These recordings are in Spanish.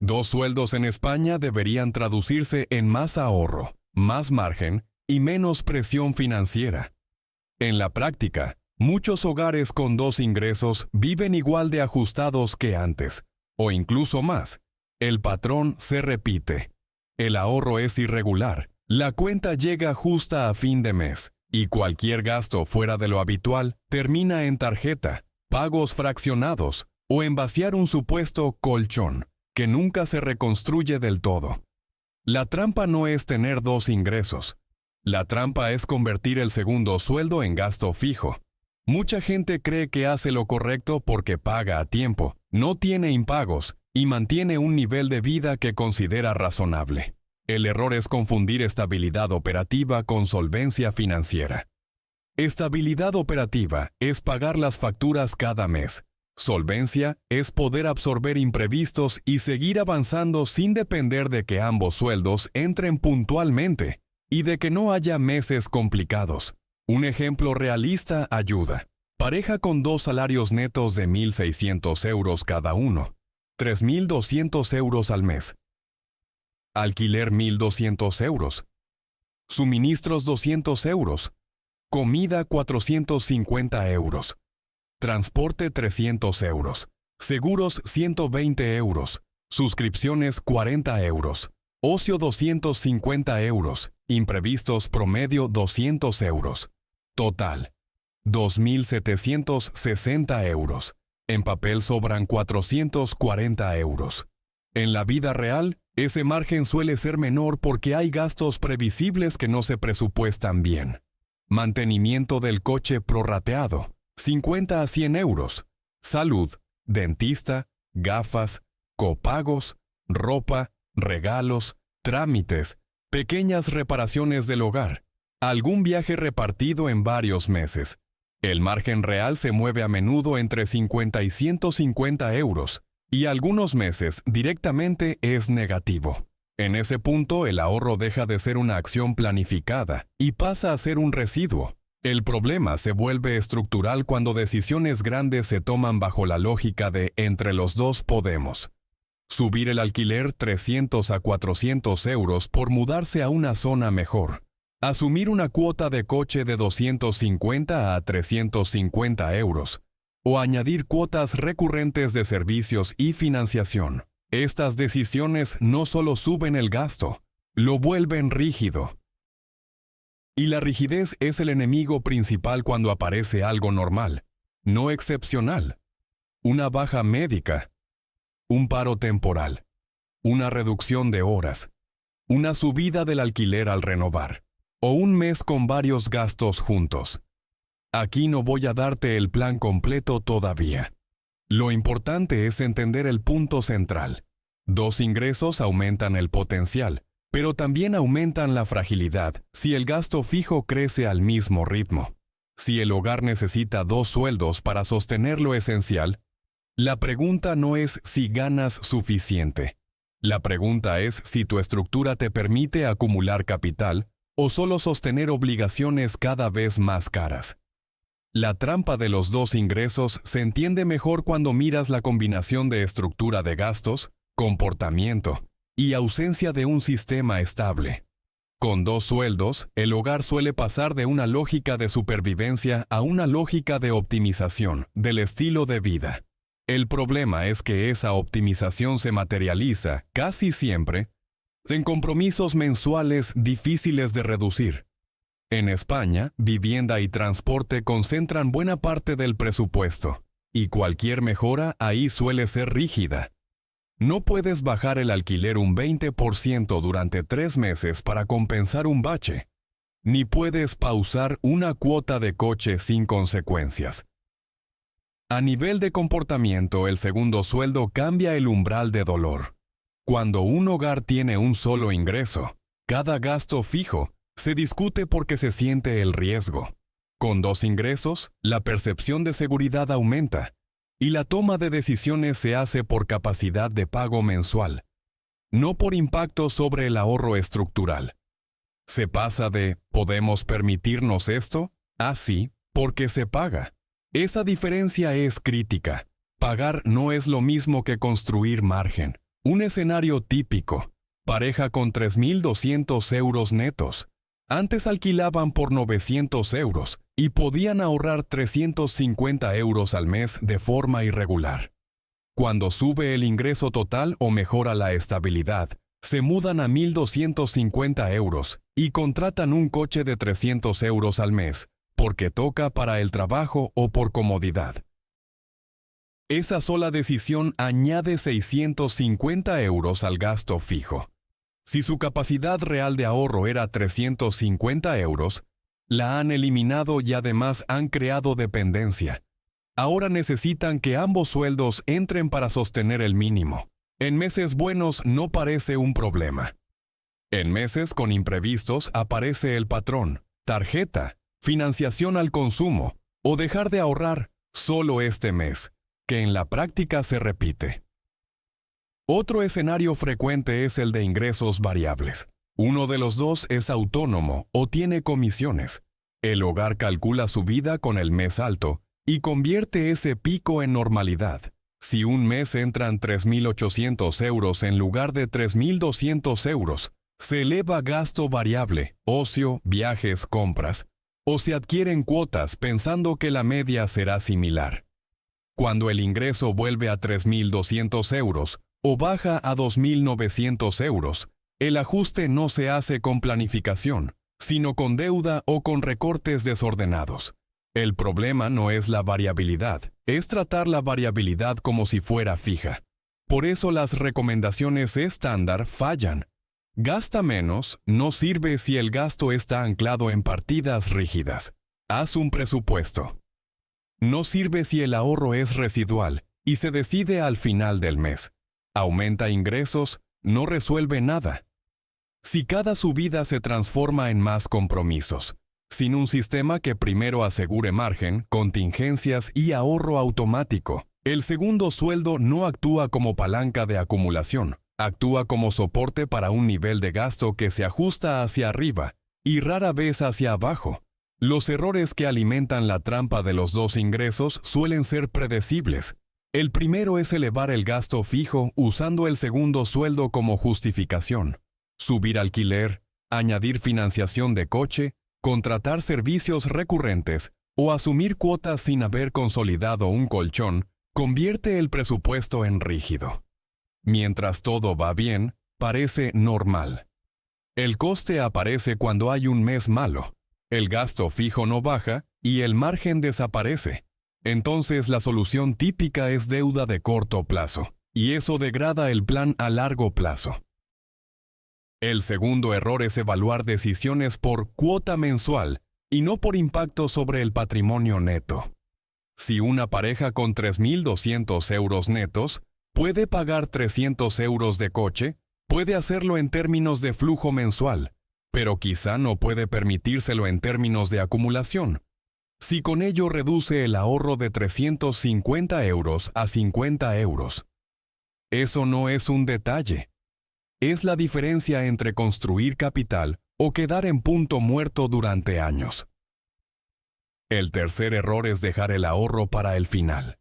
Dos sueldos en España deberían traducirse en más ahorro, más margen y menos presión financiera. En la práctica, muchos hogares con dos ingresos viven igual de ajustados que antes, o incluso más. El patrón se repite. El ahorro es irregular, la cuenta llega justa a fin de mes, y cualquier gasto fuera de lo habitual termina en tarjeta, pagos fraccionados o en vaciar un supuesto colchón, que nunca se reconstruye del todo. La trampa no es tener dos ingresos. La trampa es convertir el segundo sueldo en gasto fijo. Mucha gente cree que hace lo correcto porque paga a tiempo, no tiene impagos y mantiene un nivel de vida que considera razonable. El error es confundir estabilidad operativa con solvencia financiera. Estabilidad operativa es pagar las facturas cada mes. Solvencia es poder absorber imprevistos y seguir avanzando sin depender de que ambos sueldos entren puntualmente y de que no haya meses complicados. Un ejemplo realista ayuda. Pareja con dos salarios netos de 1.600 euros cada uno. 3.200 euros al mes. Alquiler 1.200 euros. Suministros 200 euros. Comida 450 euros. Transporte 300 euros. Seguros 120 euros. Suscripciones 40 euros. Ocio 250 euros. Imprevistos promedio 200 euros. Total, 2.760 euros. En papel sobran 440 euros. En la vida real, ese margen suele ser menor porque hay gastos previsibles que no se presupuestan bien. Mantenimiento del coche prorrateado, 50 a 100 euros. Salud, dentista, gafas, copagos, ropa, regalos, trámites, pequeñas reparaciones del hogar, algún viaje repartido en varios meses. El margen real se mueve a menudo entre 50 y 150 euros, y algunos meses directamente es negativo. En ese punto, el ahorro deja de ser una acción planificada y pasa a ser un residuo. El problema se vuelve estructural cuando decisiones grandes se toman bajo la lógica de entre los dos podemos. Subir el alquiler 300 a 400 euros por mudarse a una zona mejor. Asumir una cuota de coche de 250 a 350 euros. O añadir cuotas recurrentes de servicios y financiación. Estas decisiones no solo suben el gasto, lo vuelven rígido. Y la rigidez es el enemigo principal cuando aparece algo normal, no excepcional. Una baja médica, un paro temporal, una reducción de horas, una subida del alquiler al renovar, o un mes con varios gastos juntos. Aquí no voy a darte el plan completo todavía. Lo importante es entender el punto central. Dos ingresos aumentan el potencial, pero también aumentan la fragilidad si el gasto fijo crece al mismo ritmo. Si el hogar necesita dos sueldos para sostener lo esencial, la pregunta no es si ganas suficiente. La pregunta es si tu estructura te permite acumular capital o solo sostener obligaciones cada vez más caras. La trampa de los dos ingresos se entiende mejor cuando miras la combinación de estructura de gastos, comportamiento y ausencia de un sistema estable. Con dos sueldos, el hogar suele pasar de una lógica de supervivencia a una lógica de optimización del estilo de vida. El problema es que esa optimización se materializa, casi siempre, en compromisos mensuales difíciles de reducir. En España, vivienda y transporte concentran buena parte del presupuesto, y cualquier mejora ahí suele ser rígida. No puedes bajar el alquiler un 20% durante 3 meses para compensar un bache, ni puedes pausar una cuota de coche sin consecuencias. A nivel de comportamiento, el segundo sueldo cambia el umbral de dolor. Cuando un hogar tiene un solo ingreso, cada gasto fijo se discute porque se siente el riesgo. Con dos ingresos, la percepción de seguridad aumenta y la toma de decisiones se hace por capacidad de pago mensual, no por impacto sobre el ahorro estructural. Se pasa de ¿podemos permitirnos esto? a sí, porque se paga. Esa diferencia es crítica. Pagar no es lo mismo que construir margen. Un escenario típico: pareja con 3.200 euros netos. Antes alquilaban por 900 euros y podían ahorrar 350 euros al mes de forma irregular. Cuando sube el ingreso total o mejora la estabilidad, se mudan a 1.250 euros y contratan un coche de 300 euros al mes, porque toca para el trabajo o por comodidad. Esa sola decisión añade 650 euros al gasto fijo. Si su capacidad real de ahorro era 350 euros, la han eliminado y además han creado dependencia. Ahora necesitan que ambos sueldos entren para sostener el mínimo. En meses buenos no parece un problema. En meses con imprevistos aparece el patrón, tarjeta, financiación al consumo o dejar de ahorrar solo este mes, que en la práctica se repite. Otro escenario frecuente es el de ingresos variables. Uno de los dos es autónomo o tiene comisiones. El hogar calcula su vida con el mes alto y convierte ese pico en normalidad. Si un mes entran 3.800 euros en lugar de 3.200 euros, se eleva gasto variable, ocio, viajes, compras, o se adquieren cuotas pensando que la media será similar. Cuando el ingreso vuelve a 3.200 euros, o baja a 2.900 euros, el ajuste no se hace con planificación, sino con deuda o con recortes desordenados. El problema no es la variabilidad, es tratar la variabilidad como si fuera fija. Por eso las recomendaciones estándar fallan. Gasta menos no sirve si el gasto está anclado en partidas rígidas. Haz un presupuesto. No sirve si el ahorro es residual y se decide al final del mes. Aumenta ingresos, no resuelve nada. Si cada subida se transforma en más compromisos, sin un sistema que primero asegure margen, contingencias y ahorro automático, el segundo sueldo no actúa como palanca de acumulación, actúa como soporte para un nivel de gasto que se ajusta hacia arriba y rara vez hacia abajo. Los errores que alimentan la trampa de los dos ingresos suelen ser predecibles. El primero es elevar el gasto fijo usando el segundo sueldo como justificación. Subir alquiler, añadir financiación de coche, contratar servicios recurrentes o asumir cuotas sin haber consolidado un colchón convierte el presupuesto en rígido. Mientras todo va bien, parece normal. El coste aparece cuando hay un mes malo. El gasto fijo no baja y el margen desaparece. Entonces la solución típica es deuda de corto plazo, y eso degrada el plan a largo plazo. El segundo error es evaluar decisiones por cuota mensual y no por impacto sobre el patrimonio neto. Si una pareja con 3.200 euros netos puede pagar 300 euros de coche, puede hacerlo en términos de flujo mensual, pero quizá no puede permitírselo en términos de acumulación. Si con ello reduce el ahorro de 350 euros a 50 euros. Eso no es un detalle. Es la diferencia entre construir capital o quedar en punto muerto durante años. El tercer error es dejar el ahorro para el final.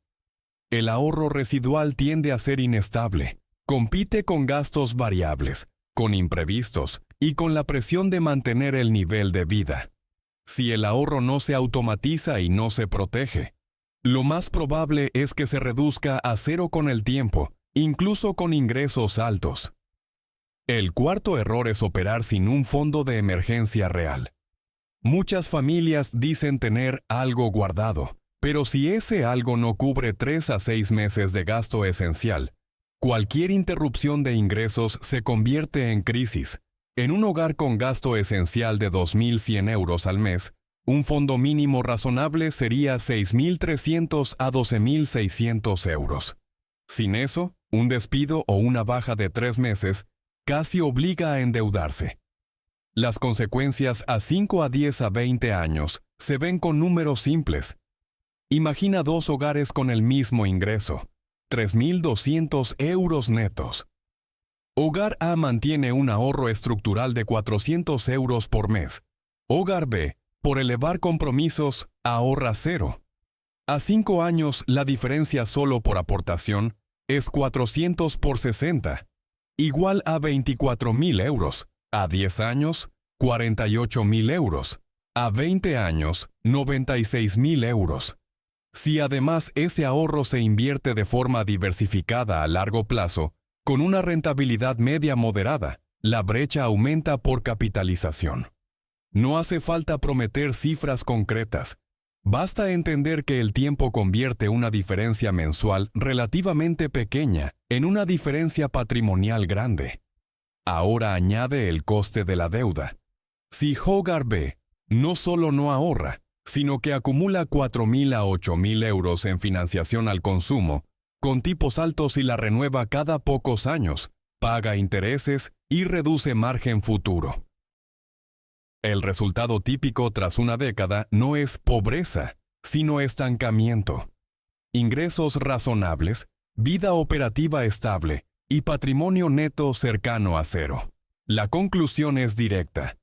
El ahorro residual tiende a ser inestable, compite con gastos variables, con imprevistos y con la presión de mantener el nivel de vida. Si el ahorro no se automatiza y no se protege, lo más probable es que se reduzca a cero con el tiempo, incluso con ingresos altos. El cuarto error es operar sin un fondo de emergencia real. Muchas familias dicen tener algo guardado, pero si ese algo no cubre 3 a 6 meses de gasto esencial, cualquier interrupción de ingresos se convierte en crisis. En un hogar con gasto esencial de 2.100 euros al mes, un fondo mínimo razonable sería 6.300 a 12.600 euros. Sin eso, un despido o una baja de 3 meses casi obliga a endeudarse. Las consecuencias a 5 a 10 a 20 años se ven con números simples. Imagina 2 hogares con el mismo ingreso, 3.200 euros netos. Hogar A mantiene un ahorro estructural de 400 euros por mes. Hogar B, por elevar compromisos, ahorra 0. A 5 años, la diferencia solo por aportación es 400 por 60. igual a 24,000 euros. A 10 años, 48,000 euros. A 20 años, 96,000 euros. Si además ese ahorro se invierte de forma diversificada a largo plazo, con una rentabilidad media moderada, la brecha aumenta por capitalización. No hace falta prometer cifras concretas. Basta entender que el tiempo convierte una diferencia mensual relativamente pequeña en una diferencia patrimonial grande. Ahora añade el coste de la deuda. Si Hogar B no solo no ahorra, sino que acumula 4,000 a 8,000 euros en financiación al consumo, con tipos altos y la renueva cada pocos años, paga intereses y reduce margen futuro. El resultado típico tras una década no es pobreza, sino estancamiento. Ingresos razonables, vida operativa estable y patrimonio neto cercano a cero. La conclusión es directa.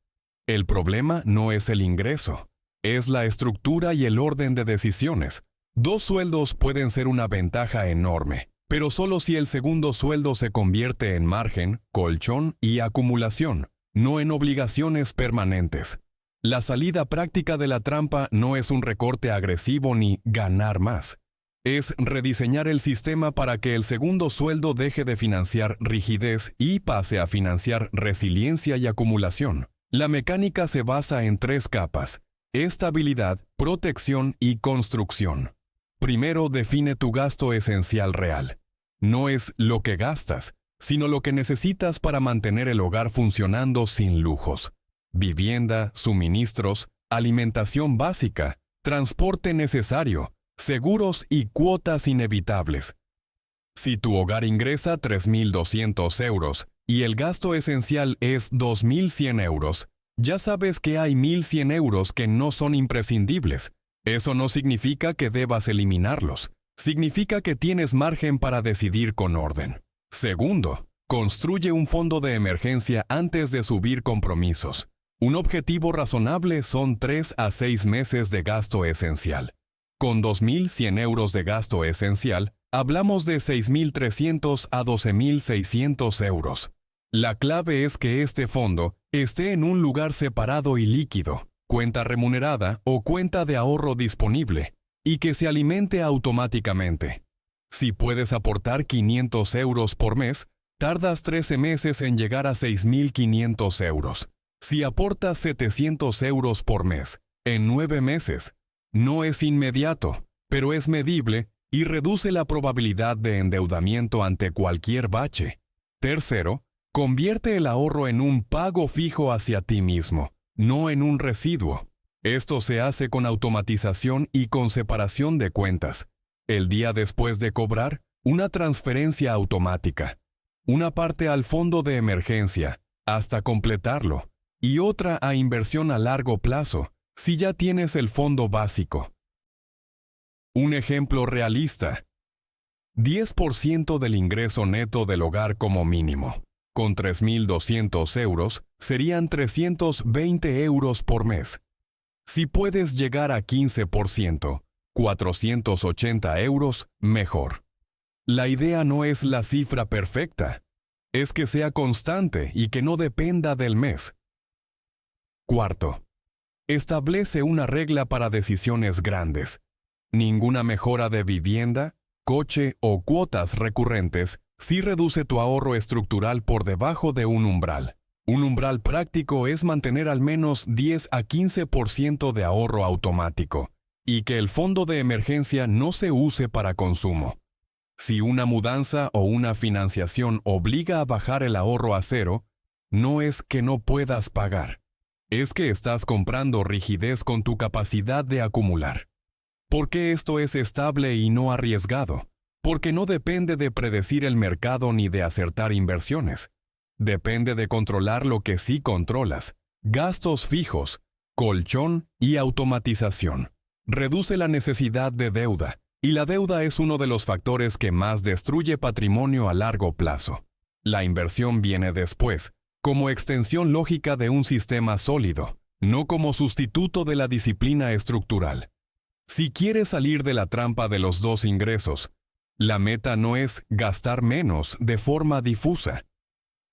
El problema no es el ingreso, es la estructura y el orden de decisiones. 2 sueldos pueden ser una ventaja enorme, pero solo si el segundo sueldo se convierte en margen, colchón y acumulación, no en obligaciones permanentes. La salida práctica de la trampa no es un recorte agresivo ni ganar más. Es rediseñar el sistema para que el segundo sueldo deje de financiar rigidez y pase a financiar resiliencia y acumulación. La mecánica se basa en 3 capas: estabilidad, protección y construcción. Primero, define tu gasto esencial real. No es lo que gastas, sino lo que necesitas para mantener el hogar funcionando sin lujos. Vivienda, suministros, alimentación básica, transporte necesario, seguros y cuotas inevitables. Si tu hogar ingresa 3,200 euros y el gasto esencial es 2,100 euros, ya sabes que hay 1,100 euros que no son imprescindibles. Eso no significa que debas eliminarlos. Significa que tienes margen para decidir con orden. Segundo, construye un fondo de emergencia antes de subir compromisos. Un objetivo razonable son 3 a 6 meses de gasto esencial. Con 2,100 euros de gasto esencial, hablamos de 6,300 a 12,600 euros. La clave es que este fondo esté en un lugar separado y líquido, cuenta remunerada o cuenta de ahorro disponible, y que se alimente automáticamente. Si puedes aportar 500 euros por mes, tardas 13 meses en llegar a 6,500 euros. Si aportas 700 euros por mes, en 9 meses, no es inmediato, pero es medible y reduce la probabilidad de endeudamiento ante cualquier bache. Tercero, convierte el ahorro en un pago fijo hacia ti mismo, no en un residuo. Esto se hace con automatización y con separación de cuentas. El día después de cobrar, una transferencia automática. Una parte al fondo de emergencia, hasta completarlo, y otra a inversión a largo plazo, si ya tienes el fondo básico. Un ejemplo realista. 10% del ingreso neto del hogar como mínimo. Con 3,200 euros, serían 320 euros por mes. Si puedes llegar a 15%, 480 euros, mejor. La idea no es la cifra perfecta, es que sea constante y que no dependa del mes. Cuarto, establece una regla para decisiones grandes. Ninguna mejora de vivienda, coche o cuotas recurrentes si reduce tu ahorro estructural por debajo de un umbral. Un umbral práctico es mantener al menos 10 a 15% de ahorro automático y que el fondo de emergencia no se use para consumo. Si una mudanza o una financiación obliga a bajar el ahorro a cero, no es que no puedas pagar. Es que estás comprando rigidez con tu capacidad de acumular. ¿Por qué esto es estable y no arriesgado? Porque no depende de predecir el mercado ni de acertar inversiones. Depende de controlar lo que sí controlas: gastos fijos, colchón y automatización. Reduce la necesidad de deuda, y la deuda es uno de los factores que más destruye patrimonio a largo plazo. La inversión viene después, como extensión lógica de un sistema sólido, no como sustituto de la disciplina estructural. Si quieres salir de la trampa de los 2 ingresos, la meta no es gastar menos de forma difusa.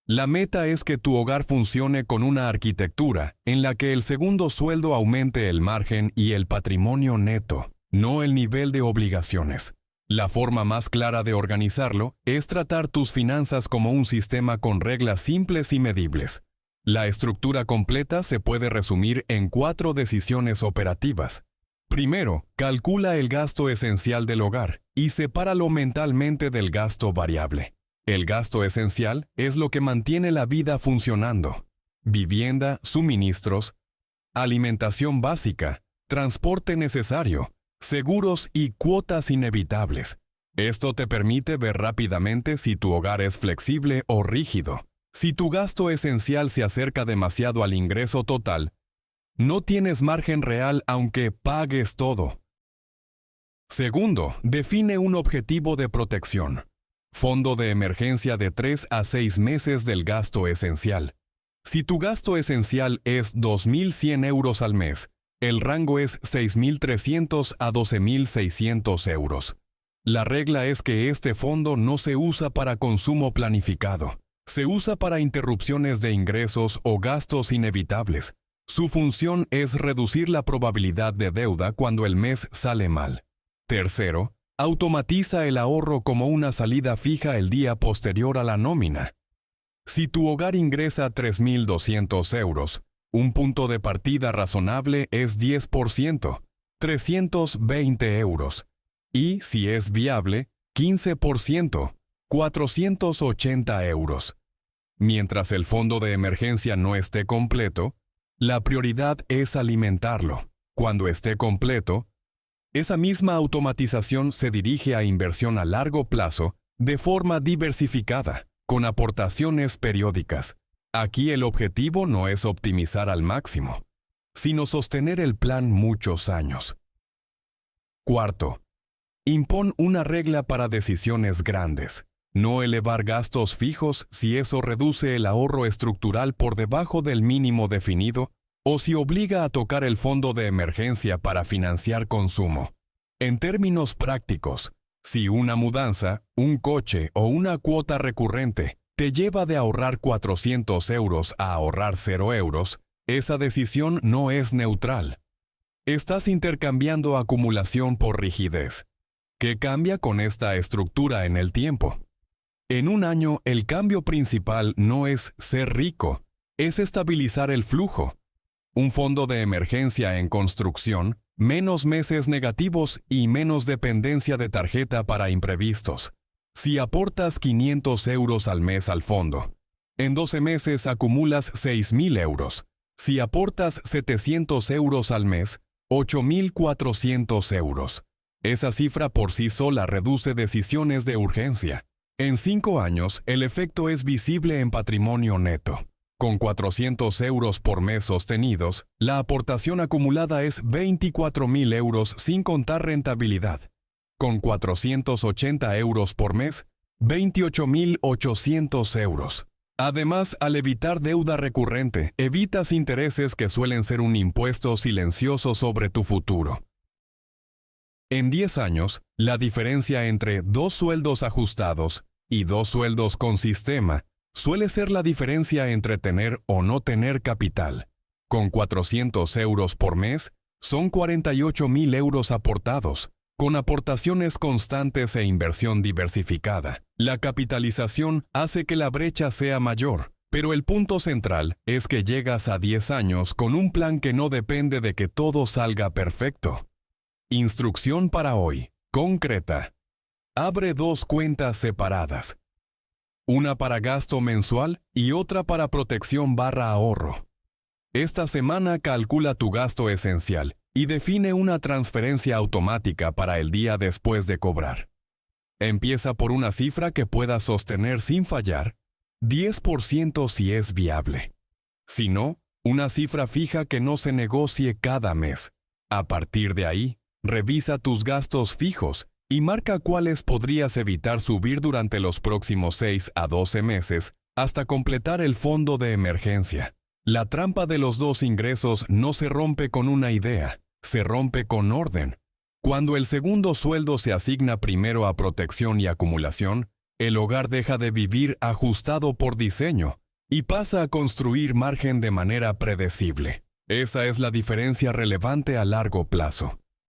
La meta es que tu hogar funcione con una arquitectura en la que el segundo sueldo aumente el margen y el patrimonio neto, no el nivel de obligaciones. La forma más clara de organizarlo es tratar tus finanzas como un sistema con reglas simples y medibles. La estructura completa se puede resumir en 4 decisiones operativas. Primero, calcula el gasto esencial del hogar y sepáralo mentalmente del gasto variable. El gasto esencial es lo que mantiene la vida funcionando: vivienda, suministros, alimentación básica, transporte necesario, seguros y cuotas inevitables. Esto te permite ver rápidamente si tu hogar es flexible o rígido. Si tu gasto esencial se acerca demasiado al ingreso total, no tienes margen real aunque pagues todo. Segundo, define un objetivo de protección. Fondo de emergencia de 3 a 6 meses del gasto esencial. Si tu gasto esencial es 2.100 euros al mes, el rango es 6.300 a 12.600 euros. La regla es que este fondo no se usa para consumo planificado. Se usa para interrupciones de ingresos o gastos inevitables. Su función es reducir la probabilidad de deuda cuando el mes sale mal. Tercero, automatiza el ahorro como una salida fija el día posterior a la nómina. Si tu hogar ingresa 3.200 euros, un punto de partida razonable es 10%, 320 euros. Y, si es viable, 15%, 480 euros. Mientras el fondo de emergencia no esté completo, la prioridad es alimentarlo. Cuando esté completo, esa misma automatización se dirige a inversión a largo plazo de forma diversificada, con aportaciones periódicas. Aquí el objetivo no es optimizar al máximo, sino sostener el plan muchos años. Cuarto, impón una regla para decisiones grandes. No elevar gastos fijos si eso reduce el ahorro estructural por debajo del mínimo definido o si obliga a tocar el fondo de emergencia para financiar consumo. En términos prácticos, si una mudanza, un coche o una cuota recurrente te lleva de ahorrar 400 euros a ahorrar 0 euros, esa decisión no es neutral. Estás intercambiando acumulación por rigidez. ¿Qué cambia con esta estructura en el tiempo? En un año, el cambio principal no es ser rico, es estabilizar el flujo. Un fondo de emergencia en construcción, menos meses negativos y menos dependencia de tarjeta para imprevistos. Si aportas 500 euros al mes al fondo, en 12 meses acumulas 6.000 euros. Si aportas 700 euros al mes, 8.400 euros. Esa cifra por sí sola reduce decisiones de urgencia. En 5 años, el efecto es visible en patrimonio neto. Con 400 euros por mes sostenidos, la aportación acumulada es 24.000 euros sin contar rentabilidad. Con 480 euros por mes, 28.800 euros. Además, al evitar deuda recurrente, evitas intereses que suelen ser un impuesto silencioso sobre tu futuro. En 10 años, la diferencia entre 2 sueldos ajustados y 2 sueldos con sistema suele ser la diferencia entre tener o no tener capital. Con 400 euros por mes, son 48.000 euros aportados. Con aportaciones constantes e inversión diversificada, la capitalización hace que la brecha sea mayor, pero el punto central es que llegas a 10 años con un plan que no depende de que todo salga perfecto. Instrucción para hoy, concreta. Abre 2 cuentas separadas. Una para gasto mensual y otra para protección/ahorro. Esta semana calcula tu gasto esencial y define una transferencia automática para el día después de cobrar. Empieza por una cifra que puedas sostener sin fallar, 10% si es viable. Si no, una cifra fija que no se negocie cada mes. A partir de ahí, revisa tus gastos fijos y marca cuáles podrías evitar subir durante los próximos 6 a 12 meses hasta completar el fondo de emergencia. La trampa de los 2 ingresos no se rompe con una idea, se rompe con orden. Cuando el segundo sueldo se asigna primero a protección y acumulación, el hogar deja de vivir ajustado por diseño y pasa a construir margen de manera predecible. Esa es la diferencia relevante a largo plazo.